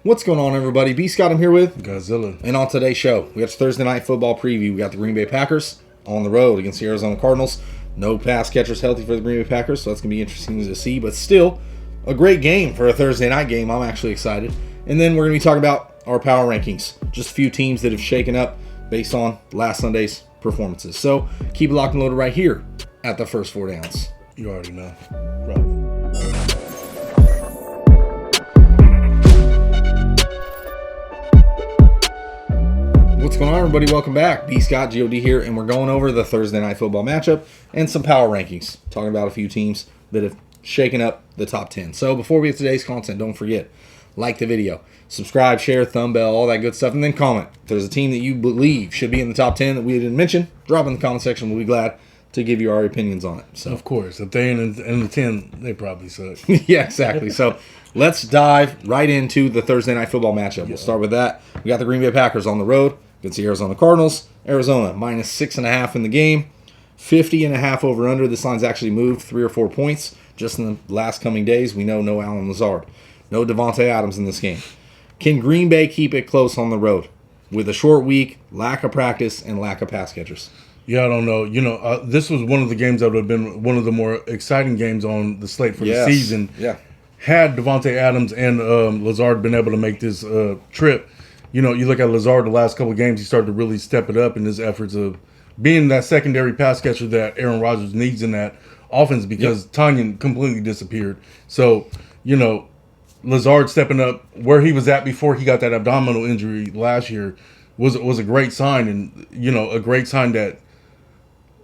What's going on, everybody? B. Scott, I'm here with Godzilla. And on today's show, we got Thursday night football preview. We got the Green Bay Packers on the road against the Arizona Cardinals. No pass catchers healthy for the Green Bay Packers, so that's going to be interesting to see. But still, a great game for a Thursday night game. I'm actually excited. And then we're going to be talking about our power rankings. Just a few teams that have shaken up based on last Sunday's performances. So keep it locked and loaded right here at the First Four Downs. You already know. Right. What's going on, everybody? Welcome back. B. Scott, G.O.D. here, and we're going over the Thursday night football matchup and some power rankings. Talking about a few teams that have shaken up the top 10. So before we get to today's content, don't forget, like the video, subscribe, share, thumb bell, all that good stuff, and then comment. If there's a team that you believe should be in the top 10 that we didn't mention, drop in the comment section. We'll be glad to give you our opinions on it. So, of course, if they ain't in the 10, they probably suck. Yeah, exactly. So let's dive right into the Thursday night football matchup. We'll start with that. We got the Green Bay Packers on the road against the Arizona Cardinals. Arizona minus 6.5 in the game. 50.5 over under. This line's actually moved 3 or 4 points just in the last coming days. We know no Allen Lazard. No Davante Adams in this game. Can Green Bay keep it close on the road with a short week, lack of practice, and lack of pass catchers? Yeah, I don't know. This was one of the games that would have been one of the more exciting games on the slate for the season. Yeah. Had Davante Adams and Lazard been able to make this trip, you look at Lazard the last couple of games, he started to really step it up in his efforts of being that secondary pass catcher that Aaron Rodgers needs in that offense because Tanyan completely disappeared. So, Lazard stepping up where he was at before he got that abdominal injury last year was a great sign, and a great sign that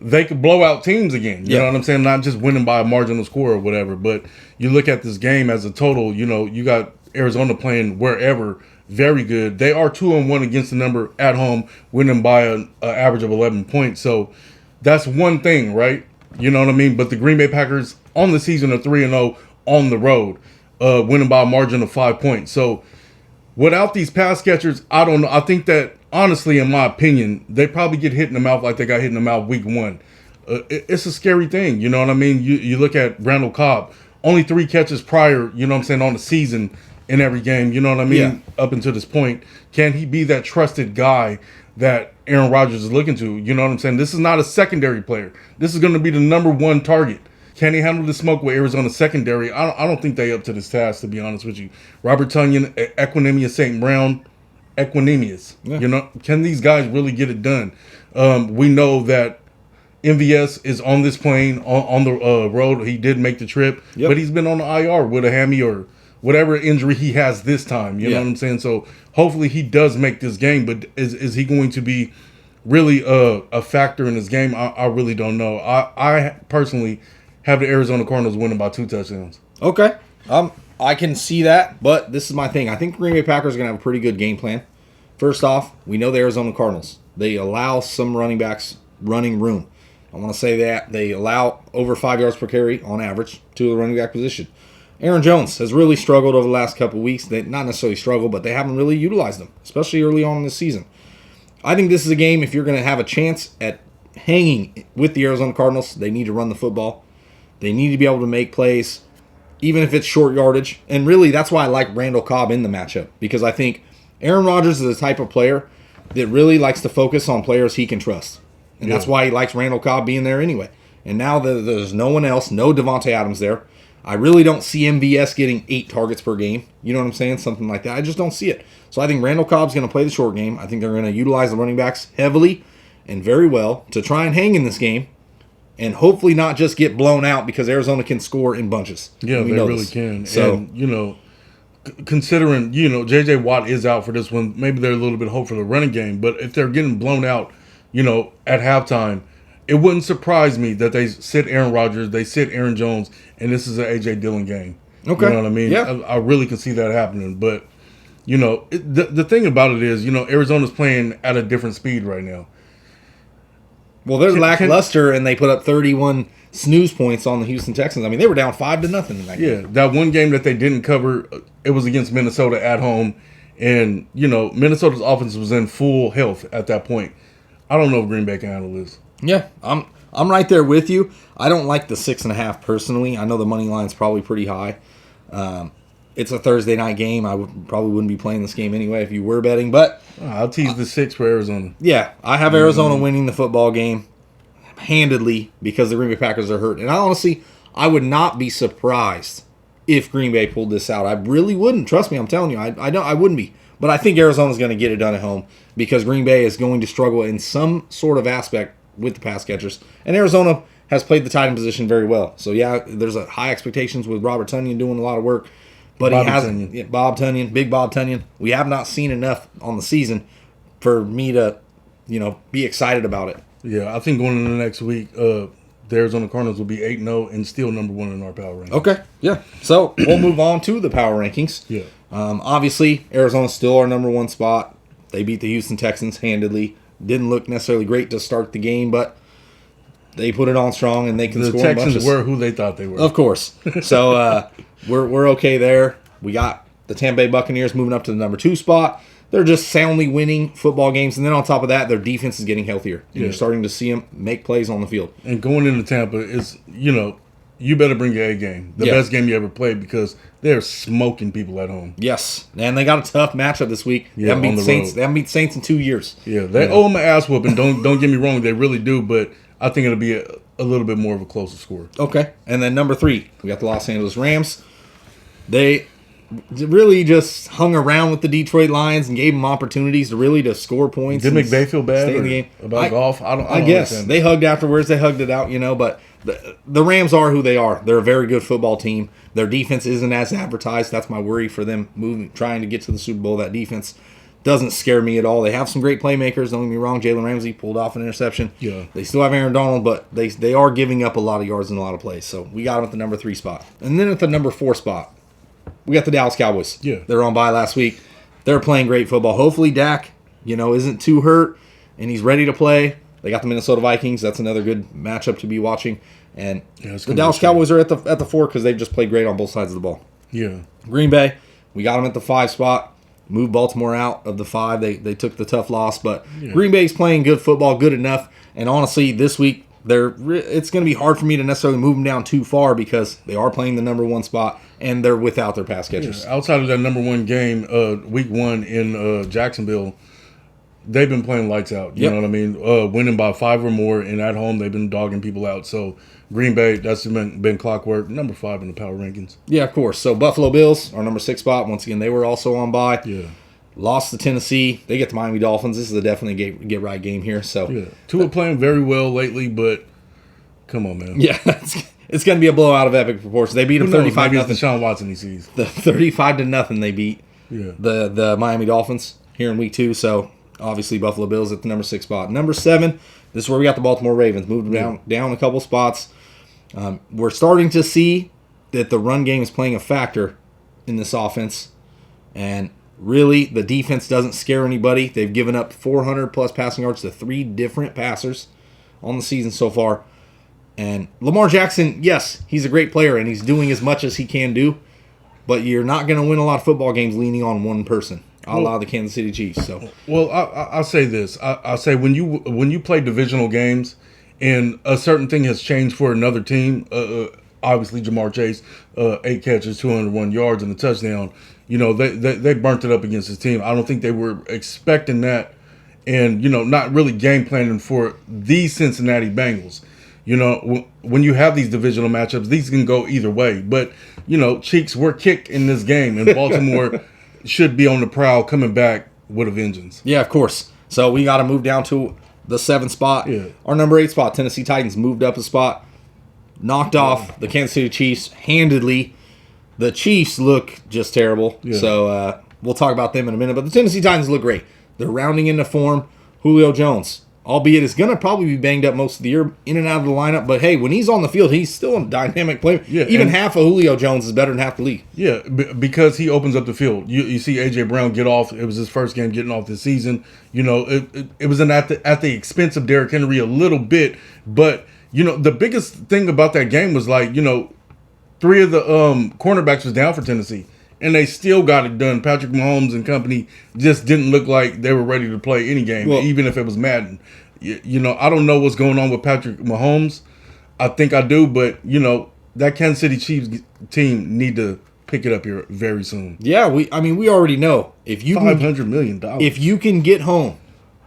they could blow out teams again. You know what I'm saying? Not just winning by a marginal score or whatever. But you look at this game as a total. You got Arizona playing wherever, very good. They are 2-1 against the number at home, winning by an average of 11 points. So that's one thing, right? You know what I mean? But the Green Bay Packers on the season are 3-0 on the road, winning by a margin of 5 points. So without these pass catchers, I don't know. I think that, honestly, in my opinion, they probably get hit in the mouth like they got hit in the mouth week 1. It's a scary thing, you know what I mean? You look at Randall Cobb, only 3 catches prior, on the season in every game, you know what I mean? Up until this point. Can he be that trusted guy that Aaron Rodgers is looking to? You know what I'm saying? This is not a secondary player. This is going to be the number 1 target. Can he handle the smoke with Arizona secondary? I don't think they up to this task, to be honest with you. Robert Tonyan, Equinemius St. Brown, Equinemius. Yeah. Can these guys really get it done? We know that MVS is on this plane on the road. He did make the trip, but he's been on the IR with a hammy or whatever injury he has this time. You know what I'm saying? So hopefully he does make this game, but is he going to be really a factor in this game? I really don't know. I personally have the Arizona Cardinals winning by 2 touchdowns. Okay. I can see that, but this is my thing. I think Green Bay Packers are going to have a pretty good game plan. First off, we know the Arizona Cardinals. They allow some running backs running room. I want to say that they allow over 5 yards per carry on average to the running back position. Aaron Jones has really struggled over the last couple of weeks. They not necessarily struggled, but they haven't really utilized him, especially early on in the season. I think this is a game, if you're going to have a chance at hanging with the Arizona Cardinals, they need to run the football. They need to be able to make plays, even if it's short yardage. And really, that's why I like Randall Cobb in the matchup, because I think Aaron Rodgers is the type of player that really likes to focus on players he can trust. And that's why he likes Randall Cobb being there anyway. And now that there's no one else, no Davante Adams there, I really don't see MVS getting 8 targets per game. You know what I'm saying? Something like that. I just don't see it. So I think Randall Cobb's going to play the short game. I think they're going to utilize the running backs heavily and very well to try and hang in this game and hopefully not just get blown out because Arizona can score in bunches. Yeah, they really can. So, and, considering, J.J. Watt is out for this one, maybe they're a little bit hopeful for the running game. But if they're getting blown out, at halftime, it wouldn't surprise me that they sit Aaron Rodgers, they sit Aaron Jones, and this is an A.J. Dillon game. Okay. You know what I mean? Yeah. I really can see that happening. But, the thing about it is, Arizona's playing at a different speed right now. Well, they're lackluster, and they put up 31 snooze points on the Houston Texans. I mean, they were down 5-0 in that game. Yeah, that one game that they didn't cover, it was against Minnesota at home. And, Minnesota's offense was in full health at that point. I don't know if Green Bay can handle this. Yeah, I'm right there with you. I don't like the 6.5 personally. I know the money line's probably pretty high. It's a Thursday night game. I probably wouldn't be playing this game anyway if you were betting. But I'll tease the 6 for Arizona. yeah, I have Arizona winning the football game handedly because the Green Bay Packers are hurt. And I would not be surprised if Green Bay pulled this out. I really wouldn't. Trust me, I'm telling you, I wouldn't be. But I think Arizona's going to get it done at home because Green Bay is going to struggle in some sort of aspect with the pass catchers. And Arizona has played the tight end position very well. So, yeah, there's a high expectations with Robert Tonyan doing a lot of work. But Bob Tonyan, Big Bob Tonyan. We have not seen enough on the season for me to, be excited about it. Yeah, I think going into the next week, the Arizona Cardinals will be 8-0 and still number 1 in our power rankings. Okay, yeah. So we'll move on to the power rankings. Yeah. Obviously, Arizona's still our number 1 spot. They beat the Houston Texans handedly. Didn't look necessarily great to start the game, but they put it on strong and they can score. The Texans were who they thought they were. Of course. So we're okay there. We got the Tampa Bay Buccaneers moving up to the number 2 spot. They're just soundly winning football games. And then on top of that, their defense is getting healthier. And you're starting to see them make plays on the field. And going into Tampa is, you better bring your A game. The best game you ever played because they're smoking people at home. Yes. And they got a tough matchup this week. Yeah, they haven't beat Saints in 2 years. Yeah, they owe them an ass whooping. Don't get me wrong. They really do. But I think it'll be a little bit more of a closer score. Okay. And then number 3, we got the Los Angeles Rams. They really just hung around with the Detroit Lions and gave them opportunities to score points. Did McVay feel bad stay in the game about golf? I guess understand. They hugged afterwards. They hugged it out, But the Rams are who they are. They're a very good football team. Their defense isn't as advertised. That's my worry for them trying to get to the Super Bowl. That defense doesn't scare me at all. They have some great playmakers. Don't get me wrong. Jalen Ramsey pulled off an interception. Yeah. They still have Aaron Donald, but they are giving up a lot of yards and a lot of plays. So we got them at the number 3 spot. And then at the number 4 spot, we got the Dallas Cowboys. Yeah. They're on bye last week. They're playing great football. Hopefully Dak, isn't too hurt and he's ready to play. They got the Minnesota Vikings. That's another good matchup to be watching. And the Dallas Cowboys are at the 4 because they've just played great on both sides of the ball. Yeah. Green Bay, we got them at the 5 spot. Moved Baltimore out of the 5. They took the tough loss, but Green Bay's playing good football, good enough. And honestly, this week it's going to be hard for me to necessarily move them down too far because they are playing the number 1 spot and they're without their pass catchers. Yeah, outside of that number 1 game, week 1 in Jacksonville, they've been playing lights out. You know what I mean? Winning by 5 or more, and at home they've been dogging people out. So Green Bay, that's been clockwork. Number 5 in the power rankings. Yeah, of course. So Buffalo Bills, our number 6 spot. Once again, they were also on bye. Yeah. Lost to Tennessee. They get the Miami Dolphins. This is a definitely get right game here. So Tua playing very well lately, but come on, man. Yeah, it's going to be a blowout of epic proportions. They beat them 35-0. Deshaun Watson he sees. The 35-0 they beat the Miami Dolphins here in week 2. So obviously Buffalo Bills at the number 6 spot. Number 7, this is where we got the Baltimore Ravens. Moved down a couple spots. We're starting to see that the run game is playing a factor in this offense. And really, the defense doesn't scare anybody. They've given up 400-plus passing yards to 3 different passers on the season so far. And Lamar Jackson, yes, he's a great player, and he's doing as much as he can do. But you're not going to win a lot of football games leaning on one person, a la the Kansas City Chiefs. So, well, I'll say this. I'll say when you play divisional games and a certain thing has changed for another team, obviously Jamar Chase, 8 catches, 201 yards, and a touchdown. They burnt it up against his team. I don't think they were expecting that and, not really game planning for the Cincinnati Bengals. When you have these divisional matchups, these can go either way. But, cheeks were kicked in this game, and Baltimore should be on the prowl coming back with a vengeance. Yeah, of course. So we got to move down to the 7th spot. Yeah. Our number 8 spot, Tennessee Titans, moved up a spot, knocked off the Kansas City Chiefs handedly. The Chiefs look just terrible. Yeah. So we'll talk about them in a minute. But the Tennessee Titans look great. They're rounding into form. Julio Jones, albeit is going to probably be banged up most of the year, in and out of the lineup. But, hey, when he's on the field, he's still a dynamic player. Yeah, even half of Julio Jones is better than half the league. Yeah, because he opens up the field. You see A.J. Brown get off. It was his first game getting off this season. It was at the expense of Derrick Henry a little bit. But, the biggest thing about that game was, 3 of the cornerbacks was down for Tennessee. And they still got it done. Patrick Mahomes and company just didn't look like they were ready to play any game, even if it was Madden. I don't know what's going on with Patrick Mahomes. I think I do, but, that Kansas City Chiefs team need to pick it up here very soon. Yeah, we already know if you $500 million. if you can get home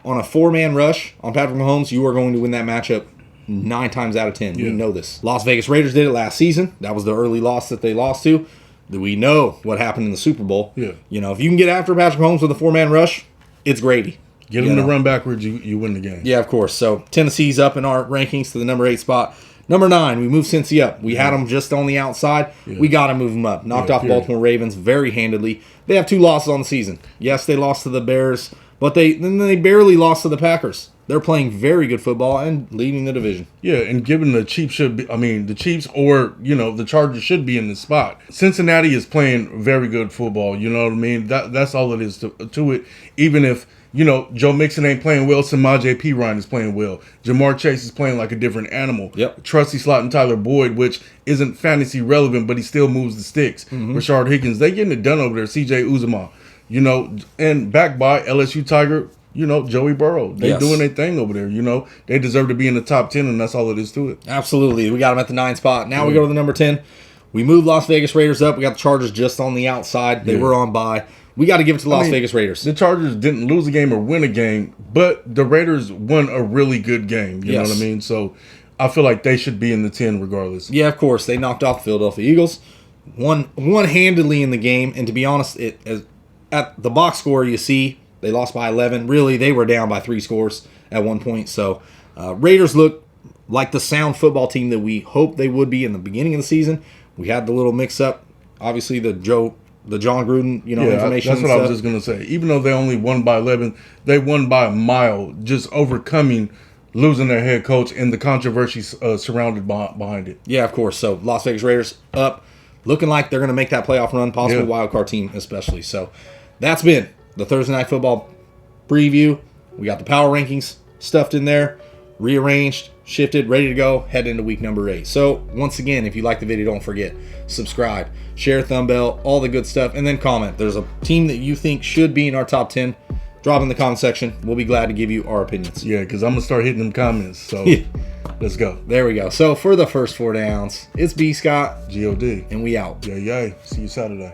on a 4-man rush on Patrick Mahomes, you are going to win that matchup 9 times out of 10. Yeah. We know this. Las Vegas Raiders did it last season. That was the early loss that they lost to. We know what happened in the Super Bowl. Yeah. You know, if you can get after Patrick Mahomes with a 4-man rush, it's gravy. Get them to run backwards, you win the game. Yeah, of course. So Tennessee's up in our rankings to the number 8 spot. Number 9, we moved Cincy up. We had them just on the outside. Yeah. We got to move them up. Knocked off Baltimore Ravens very handedly. They have 2 losses on the season. Yes, they lost to the Bears, but they barely lost to the Packers. They're playing very good football and leading the division. Yeah, and given the Chiefs the Chiefs or, the Chargers should be in the spot. Cincinnati is playing very good football, you know what I mean? That's all it is to it. Even if, Joe Mixon ain't playing well, Samaje Perine is playing well. Jamar Chase is playing like a different animal. Yep. Trusty Slot and Tyler Boyd, which isn't fantasy relevant, but he still moves the sticks. Mm-hmm. Rashard Higgins, they getting it done over there. CJ Uzomah, and backed by LSU Tiger, Joey Burrow. They doing their thing over there, They deserve to be in the top 10, and that's all it is to it. Absolutely. We got them at the 9 spot. Now we go to the number 10. We moved Las Vegas Raiders up. We got the Chargers just on the outside. They were on bye. We got to give it to Las Vegas Raiders. The Chargers didn't lose a game or win a game, but the Raiders won a really good game. You know what I mean? So I feel like they should be in the 10 regardless. Yeah, of course. They knocked off the Philadelphia Eagles. Won handedly in the game. And to be honest, at the box score you see, they lost by 11. Really, they were down by 3 scores at one point. So Raiders look like the sound football team that we hoped they would be in the beginning of the season. We had the little mix-up. Obviously, the John Gruden, information. That's what I was just going to say. Even though they only won by 11, they won by a mile, just overcoming losing their head coach and the controversy surrounded behind it. Yeah, of course. So Las Vegas Raiders up, looking like they're going to make that playoff run, possible wild card team especially. So that's been the Thursday Night Football preview. We got the power rankings stuffed in there, rearranged, shifted, ready to go, head into week number 8. So once again, if you like the video, don't forget, subscribe, share, thumb bell, all the good stuff, and then comment. There's a team that you think should be in our top 10. Drop in the comment section. We'll be glad to give you our opinions. Yeah, because I'm going to start hitting them comments. So let's go. There we go. So for the first 4 downs, it's B. Scott. G.O.D. And we out. Yeah. See you Saturday.